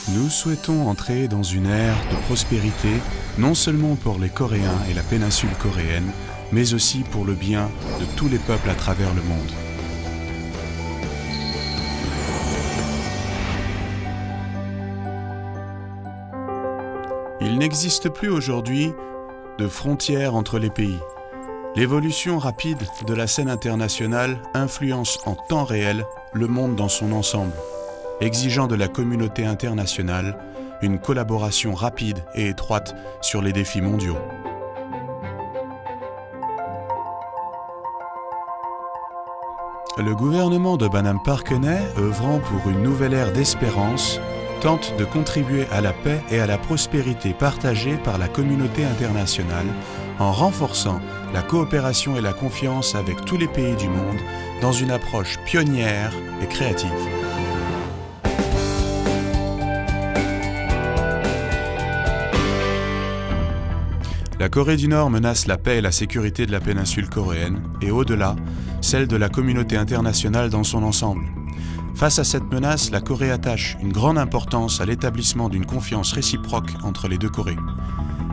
Nous souhaitons entrer dans une ère de prospérité, non seulement pour les Coréens et la péninsule coréenne, mais aussi pour le bien de tous les peuples à travers le monde. Il n'existe plus aujourd'hui de frontières entre les pays. L'évolution rapide de la scène internationale influence en temps réel le monde dans son ensemble, exigeant de la communauté internationale une collaboration rapide et étroite sur les défis mondiaux. Le gouvernement de Banham Parkenay, œuvrant pour une nouvelle ère d'espérance, tente de contribuer à la paix et à la prospérité partagée par la communauté internationale en renforçant la coopération et la confiance avec tous les pays du monde dans une approche pionnière et créative. La Corée du Nord menace la paix et la sécurité de la péninsule coréenne et au-delà, celle de la communauté internationale dans son ensemble. Face à cette menace, la Corée attache une grande importance à l'établissement d'une confiance réciproque entre les deux Corées.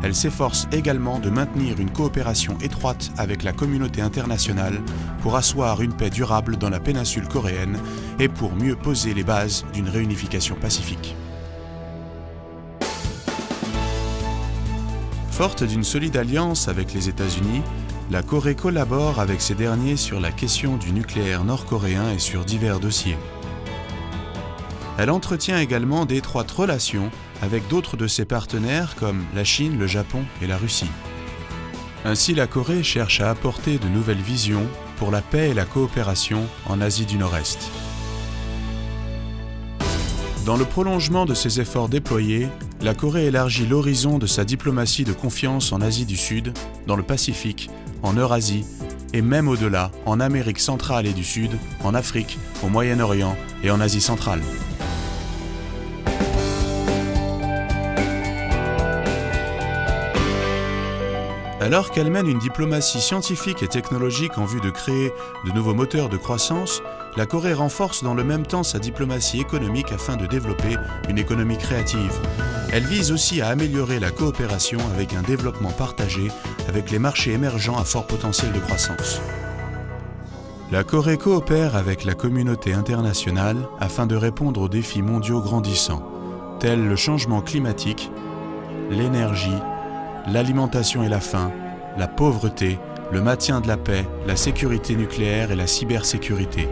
Elle s'efforce également de maintenir une coopération étroite avec la communauté internationale pour asseoir une paix durable dans la péninsule coréenne et pour mieux poser les bases d'une réunification pacifique. Forte d'une solide alliance avec les États-Unis, la Corée collabore avec ces derniers sur la question du nucléaire nord-coréen et sur divers dossiers. Elle entretient également d'étroites relations avec d'autres de ses partenaires comme la Chine, le Japon et la Russie. Ainsi, la Corée cherche à apporter de nouvelles visions pour la paix et la coopération en Asie du Nord-Est. Dans le prolongement de ces efforts déployés, la Corée élargit l'horizon de sa diplomatie de confiance en Asie du Sud, dans le Pacifique, en Eurasie et même au-delà, en Amérique centrale et du Sud, en Afrique, au Moyen-Orient et en Asie centrale. Alors qu'elle mène une diplomatie scientifique et technologique en vue de créer de nouveaux moteurs de croissance, la Corée renforce dans le même temps sa diplomatie économique afin de développer une économie créative. Elle vise aussi à améliorer la coopération avec un développement partagé avec les marchés émergents à fort potentiel de croissance. La Corée coopère avec la communauté internationale afin de répondre aux défis mondiaux grandissants, tels le changement climatique, l'énergie, l'alimentation et la faim, la pauvreté, le maintien de la paix, la sécurité nucléaire et la cybersécurité.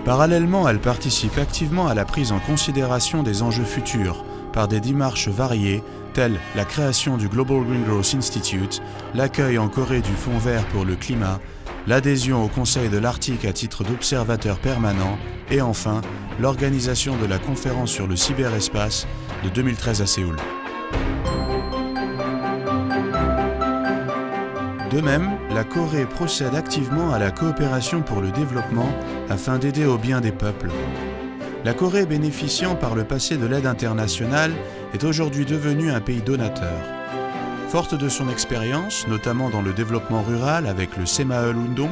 Parallèlement, elle participe activement à la prise en considération des enjeux futurs par des démarches variées telles la création du Global Green Growth Institute, l'accueil en Corée du Fonds vert pour le climat, l'adhésion au Conseil de l'Arctique à titre d'observateur permanent et enfin l'organisation de la conférence sur le cyberespace de 2013 à Séoul. De même, la Corée procède activement à la coopération pour le développement afin d'aider au bien des peuples. La Corée, bénéficiant par le passé de l'aide internationale, est aujourd'hui devenue un pays donateur. Forte de son expérience, notamment dans le développement rural avec le Semaeul-Undong,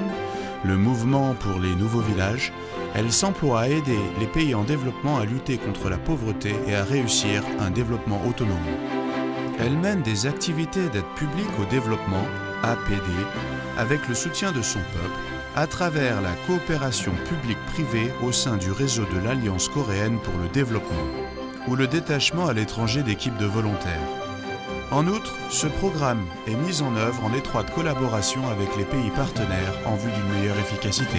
le mouvement pour les nouveaux villages, elle s'emploie à aider les pays en développement à lutter contre la pauvreté et à réussir un développement autonome. Elle mène des activités d'aide publique au développement, APD, avec le soutien de son peuple, à travers la coopération publique-privée au sein du réseau de l'Alliance coréenne pour le développement, ou le détachement à l'étranger d'équipes de volontaires. En outre, ce programme est mis en œuvre en étroite collaboration avec les pays partenaires en vue d'une meilleure efficacité.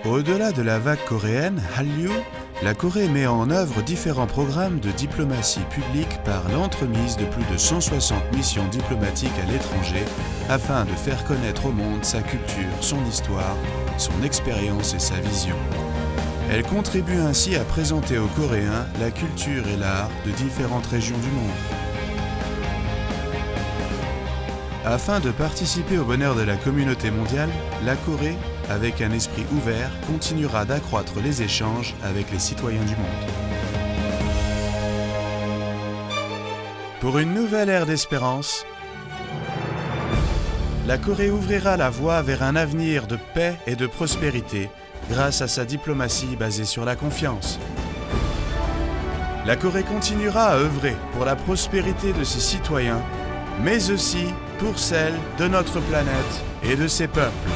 Au-delà de la vague coréenne, Hallyu, la Corée met en œuvre différents programmes de diplomatie publique par l'entremise de plus de 160 missions diplomatiques à l'étranger afin de faire connaître au monde sa culture, son histoire, son expérience et sa vision. Elle contribue ainsi à présenter aux Coréens la culture et l'art de différentes régions du monde. Afin de participer au bonheur de la communauté mondiale, la Corée, avec un esprit ouvert, continuera d'accroître les échanges avec les citoyens du monde. Pour une nouvelle ère d'espérance, la Corée ouvrira la voie vers un avenir de paix et de prospérité grâce à sa diplomatie basée sur la confiance. La Corée continuera à œuvrer pour la prospérité de ses citoyens, mais aussi pour celle de notre planète et de ses peuples.